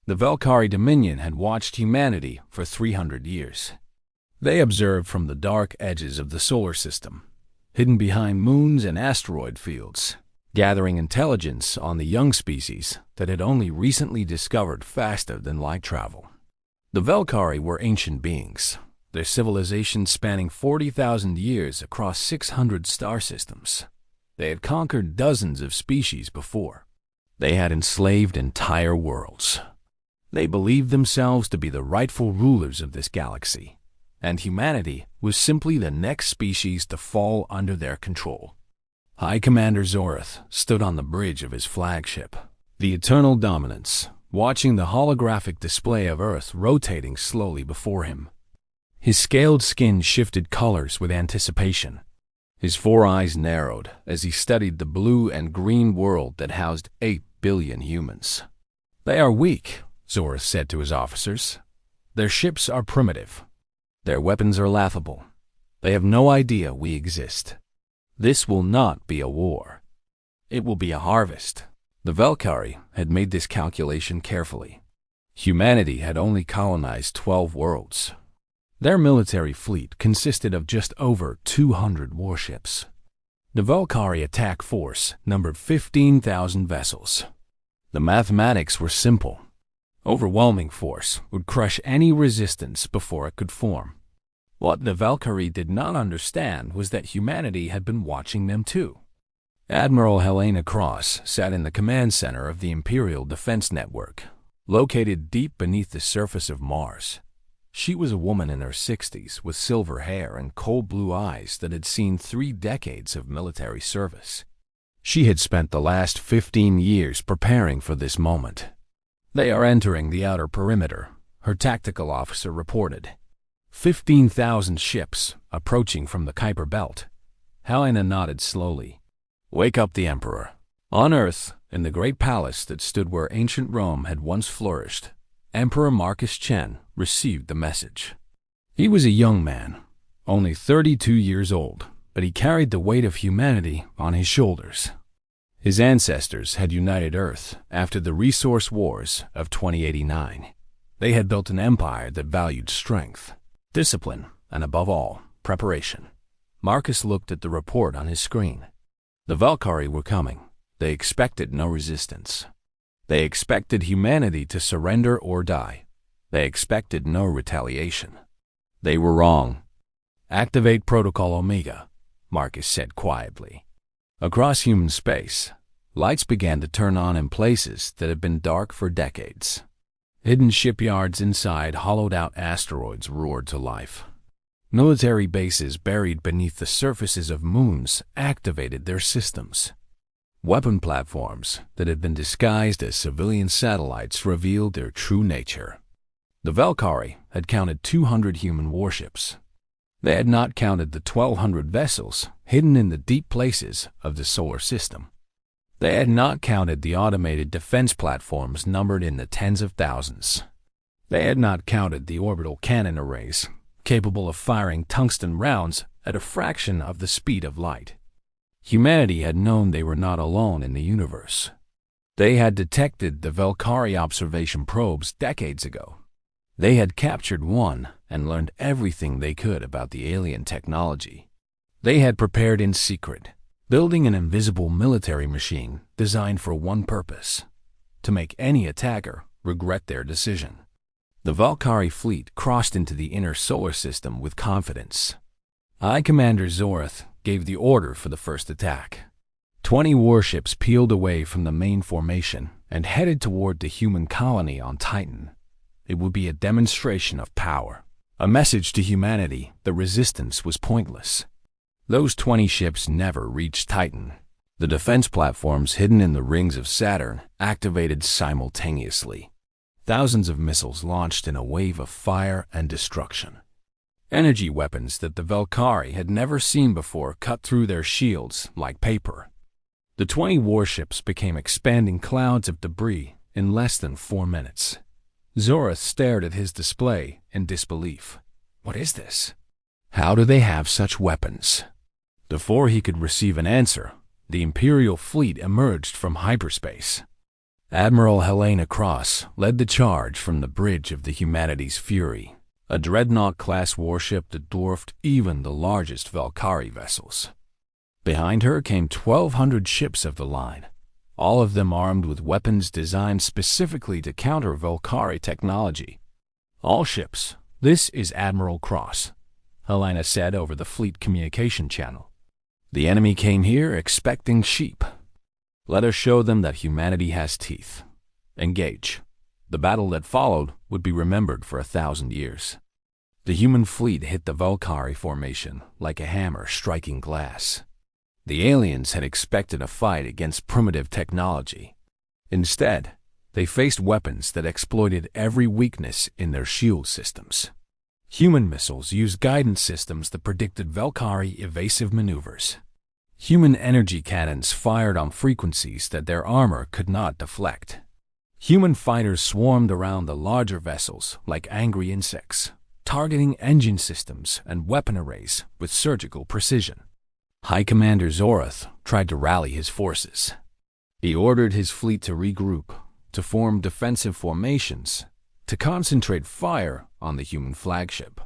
The Velkari Dominion had watched humanity for 300 years. They observed from the dark edges of the solar system, hidden behind moons and asteroid fields, gathering intelligence on the young species that had only recently discovered faster than light travel. The Velkari were ancient beings, their civilization spanning 40,000 years across 600 star systems. They had conquered dozens of species before. They had enslaved entire worlds. They believed themselves to be the rightful rulers of this galaxy, and humanity was simply the next species to fall under their control. High Commander Zorath stood on the bridge of his flagship, the Eternal Dominance, watching the holographic display of Earth rotating slowly before him. His scaled skin shifted colors with anticipation. His four eyes narrowed as he studied the blue and green world that housed 8 billion humans. "They are weak," Zorath said to his officers. "Their ships are primitive. Their weapons are laughable. They have no idea we exist. This will not be a war. It will be a harvest." The Velkari had made this calculation carefully. Humanity had only colonized 12 worlds. Their military fleet consisted of just over 200 warships. The Velkari attack force numbered 15,000 vessels. The mathematics were simple. Overwhelming force would crush any resistance before it could form. What the Velkari did not understand was that humanity had been watching them too. Admiral Helena Cross sat in the command center of the Imperial Defense Network, located deep beneath the surface of Mars. She was a woman in her 60s with silver hair and cold blue eyes that had seen 3 decades of military service. She had spent the last 15 years preparing for this moment. "They are entering the outer perimeter," her tactical officer reported. 15,000 ships approaching from the Kuiper Belt. Helena nodded slowly. "Wake up the Emperor." On Earth, in the great palace that stood where ancient Rome had once flourished, Emperor Marcus Chen received the message. He was a young man, only 32 years old, but he carried the weight of humanity on his shoulders. His ancestors had united Earth after the resource wars of 2089. They had built an empire that valued strength, discipline, and above all, preparation. Marcus looked at the report on his screen. The Velkari were coming. They expected no resistance. They expected humanity to surrender or die. They expected no retaliation. They were wrong. "Activate Protocol Omega," Marcus said quietly. Across human space, lights began to turn on in places that had been dark for decades. Hidden shipyards inside hollowed-out asteroids roared to life. Military bases buried beneath the surfaces of moons activated their systems. Weapon platforms that had been disguised as civilian satellites revealed their true nature. The Velkari had counted 200 human warships. They had not counted the 1,200 vessels hidden in the deep places of the solar system. They had not counted the automated defense platforms numbered in the tens of thousands. They had not counted the orbital cannon arrays, capable of firing tungsten rounds at a fraction of the speed of light. Humanity had known they were not alone in the universe. They had detected the Velkari observation probes decades ago. They had captured one and learned everything they could about the alien technology. They had prepared in secret, building an invisible military machine designed for one purpose: to make any attacker regret their decision. The Velkari fleet crossed into the inner solar system with confidence. High Commander Zorath gave the order for the first attack. 20 warships peeled away from the main formation and headed toward the human colony on Titan. It would be a demonstration of power, a message to humanity that resistance was pointless. Those 20 ships never reached Titan. The defense platforms hidden in the rings of Saturn activated simultaneously. Thousands of missiles launched in a wave of fire and destruction. Energy weapons that the Velkari had never seen before cut through their shields like paper. The 20 warships became expanding clouds of debris in less than 4 minutes. Zorath stared at his display in disbelief. What is this? How do they have such weapons? Before he could receive an answer, the Imperial fleet emerged from hyperspace. Admiral Helena Cross led the charge from the bridge of the Humanity's Fury, a dreadnought-class warship that dwarfed even the largest Valkyrie vessels. Behind her came 1,200 ships of the line, all of them armed with weapons designed specifically to counter Valkyrie technology. "All ships, this is Admiral Cross," Helena said over the fleet communication channel. "The enemy came here expecting sheep. Let us show them that humanity has teeth. Engage." The battle that followed would be remembered for 1,000 years. The human fleet hit the Valkyrie formation like a hammer striking glass. The aliens had expected a fight against primitive technology. Instead, they faced weapons that exploited every weakness in their shield systems. Human missiles used guidance systems that predicted Valkyrie evasive maneuvers. Human energy cannons fired on frequencies that their armor could not deflect. Human fighters swarmed around the larger vessels like angry insects, targeting engine systems and weapon arrays with surgical precision. High Commander Zorath tried to rally his forces. He ordered his fleet to regroup, to form defensive formations, to concentrate fire on the human flagship.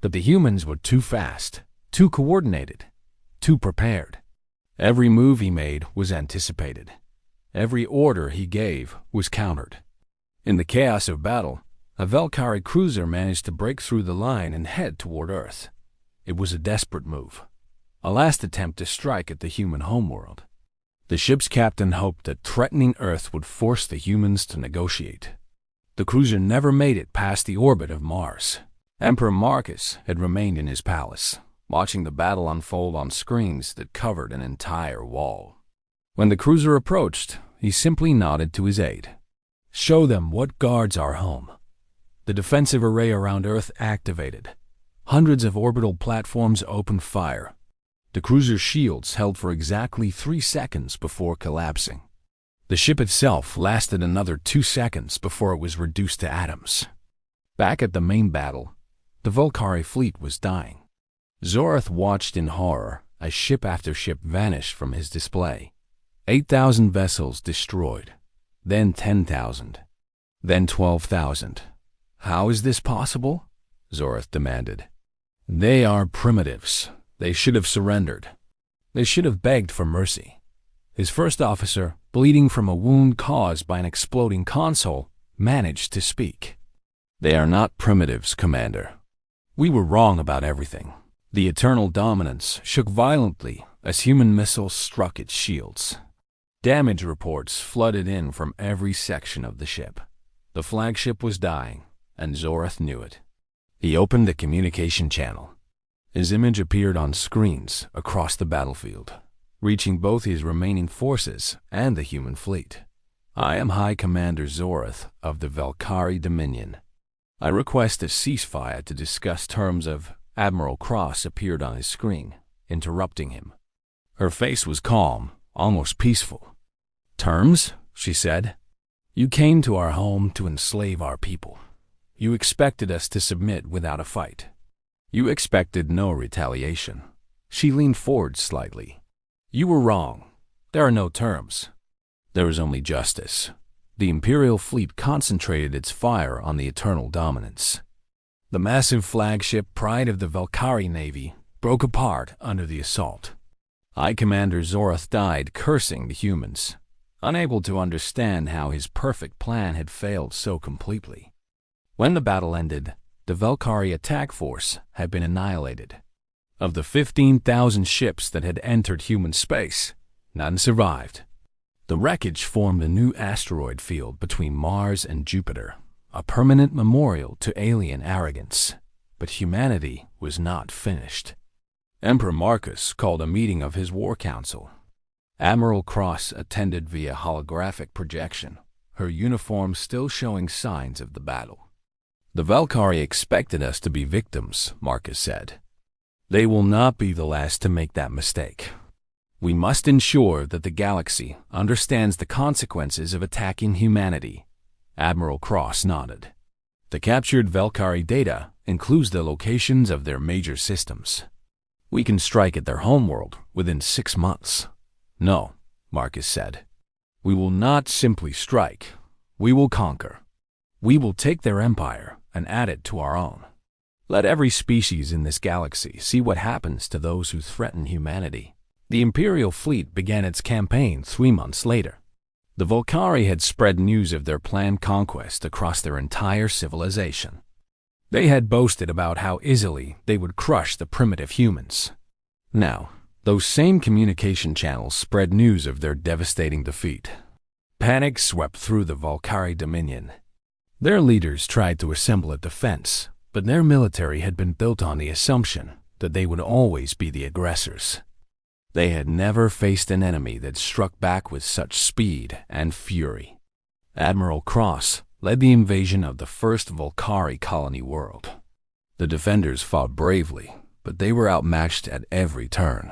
But the humans were too fast, too coordinated, too prepared. Every move he made was anticipated. Every order he gave was countered. In the chaos of battle, a Valkyrie cruiser managed to break through the line and head toward Earth. It was a desperate move, a last attempt to strike at the human homeworld. The ship's captain hoped that threatening Earth would force the humans to negotiate. The cruiser never made it past the orbit of Mars. Emperor Marcus had remained in his palace, watching the battle unfold on screens that covered an entire wall. When the cruiser approached, he simply nodded to his aide. "Show them what guards our home." The defensive array around Earth activated. Hundreds of orbital platforms opened fire. The cruiser's shields held for exactly 3 seconds before collapsing. The ship itself lasted another 2 seconds before it was reduced to atoms. Back at the main battle, the Valkyrie fleet was dying. Zorath watched in horror as ship after ship vanished from his display. 8,000 vessels destroyed, then 10,000, then 12,000. "How is this possible?" Zorath demanded. "They are primitives. They should have surrendered. They should have begged for mercy." His first officer, bleeding from a wound caused by an exploding console, managed to speak. "They are not primitives, Commander. We were wrong about everything." The Eternal Dominance shook violently as human missiles struck its shields. Damage reports flooded in from every section of the ship. The flagship was dying, and Zorath knew it. He opened the communication channel. His image appeared on screens across the battlefield, reaching both his remaining forces and the human fleet. "I am High Commander Zorath of the Valkyrie Dominion. I request a ceasefire to discuss terms of..." Admiral Cross appeared on his screen, interrupting him. Her face was calm, almost peaceful. "Terms?" she said. "You came to our home to enslave our people. You expected us to submit without a fight. You expected no retaliation." She leaned forward slightly. "You were wrong. There are no terms. There is only justice." The Imperial fleet concentrated its fire on the Eternal Dominance. The massive flagship pride of the Valkyrie Navy broke apart under the assault. High Commander Zorath died cursing the humans, unable to understand how his perfect plan had failed so completely. When the battle ended, the Valkyrie attack force had been annihilated. Of the 15,000 ships that had entered human space, none survived. The wreckage formed a new asteroid field between Mars and Jupiter, a permanent memorial to alien arrogance. But humanity was not finished. Emperor Marcus called a meeting of his war council. Admiral Cross attended via holographic projection, her uniform still showing signs of the battle. "The Valkyrie expected us to be victims," Marcus said. "They will not be the last to make that mistake. We must ensure that the galaxy understands the consequences of attacking humanity." Admiral Cross nodded. "The captured Valkyrie data includes the locations of their major systems. We can strike at their homeworld within 6 months." "No," Marcus said. We will not simply strike. We will conquer. We will take their empire and add it to our own. Let every species in this galaxy see what happens to those who threaten humanity. The Imperial fleet began its campaign 3 months later. The Volcari had spread news of their planned conquest across their entire civilization. They had boasted about how easily they would crush the primitive humans. Now, those same communication channels spread news of their devastating defeat. Panic swept through the Volcari Dominion. Their leaders tried to assemble a defense, but their military had been built on the assumption that they would always be the aggressors. They had never faced an enemy that struck back with such speed and fury. Admiral Cross led the invasion of the first Volcari colony world. The defenders fought bravely, but they were outmatched at every turn.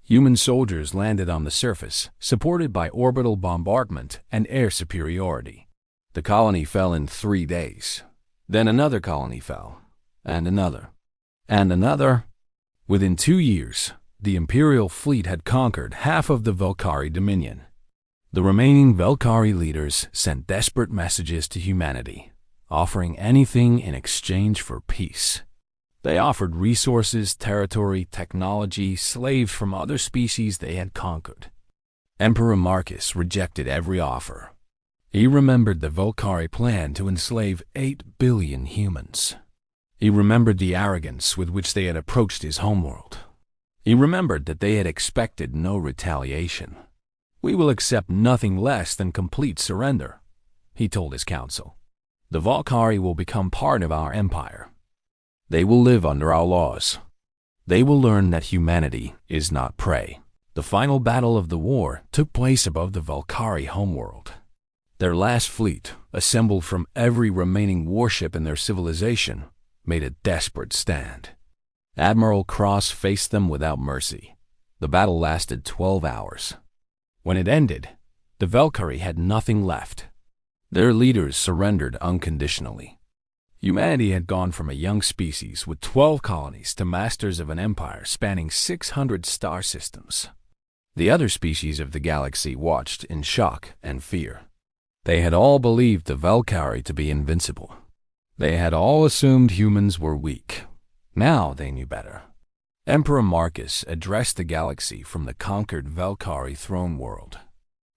Human soldiers landed on the surface, supported by orbital bombardment and air superiority. The colony fell in 3 days. Then another colony fell, and another, and another. Within 2 years, the Imperial fleet had conquered half of the Volcari Dominion. The remaining Volcari leaders sent desperate messages to humanity, offering anything in exchange for peace. They offered resources, territory, technology, slaves from other species they had conquered. Emperor Marcus rejected every offer. He remembered the Volcari plan to enslave 8 billion humans. He remembered the arrogance with which they had approached his homeworld. He remembered that they had expected no retaliation. "We will accept nothing less than complete surrender," he told his council. "The Volcari will become part of our empire. They will live under our laws. They will learn that humanity is not prey." The final battle of the war took place above the Volcari homeworld. Their last fleet, assembled from every remaining warship in their civilization, made a desperate stand. Admiral Cross faced them without mercy. The battle lasted 12 hours. When it ended, the Volcari had nothing left. Their leaders surrendered unconditionally. Humanity had gone from a young species with 12 colonies to masters of an empire spanning 600 star systems. The other species of the galaxy watched in shock and fear. They had all believed the Volcari to be invincible. They had all assumed humans were weak. Now they knew better. Emperor Marcus addressed the galaxy from the conquered Volcari throne world.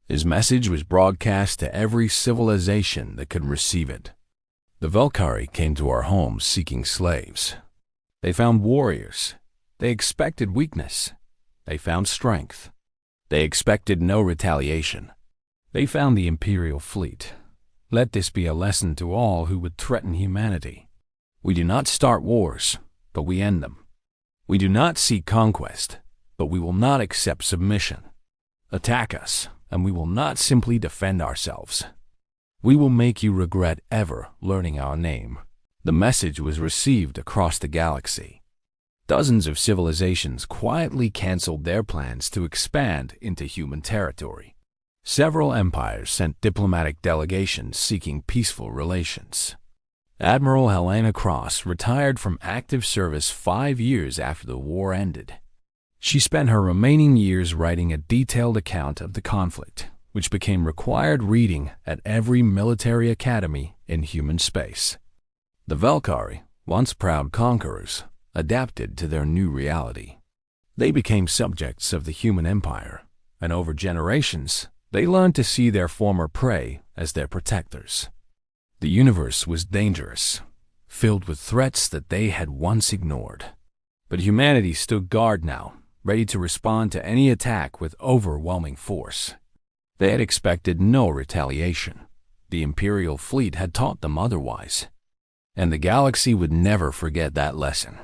His message was broadcast to every civilization that could receive it. The Volcari came to our homes seeking slaves. They found warriors. They expected weakness. They found strength. They expected no retaliation. They found the Imperial fleet. Let this be a lesson to all who would threaten humanity. We do not start wars, but we end them. We do not seek conquest, but we will not accept submission. Attack us, and we will not simply defend ourselves. We will make you regret ever learning our name. The message was received across the galaxy. Dozens of civilizations quietly canceled their plans to expand into human territory. Several empires sent diplomatic delegations seeking peaceful relations. Admiral Helena Cross retired from active service 5 years after the war ended. She spent her remaining years writing a detailed account of the conflict, which became required reading at every military academy in human space. The Volcari, once proud conquerors, adapted to their new reality. They became subjects of the human empire, and over generations, they learned to see their former prey as their protectors. The universe was dangerous, filled with threats that they had once ignored. But humanity stood guard now, ready to respond to any attack with overwhelming force. They had expected no retaliation. The Imperial fleet had taught them otherwise. And the galaxy would never forget that lesson.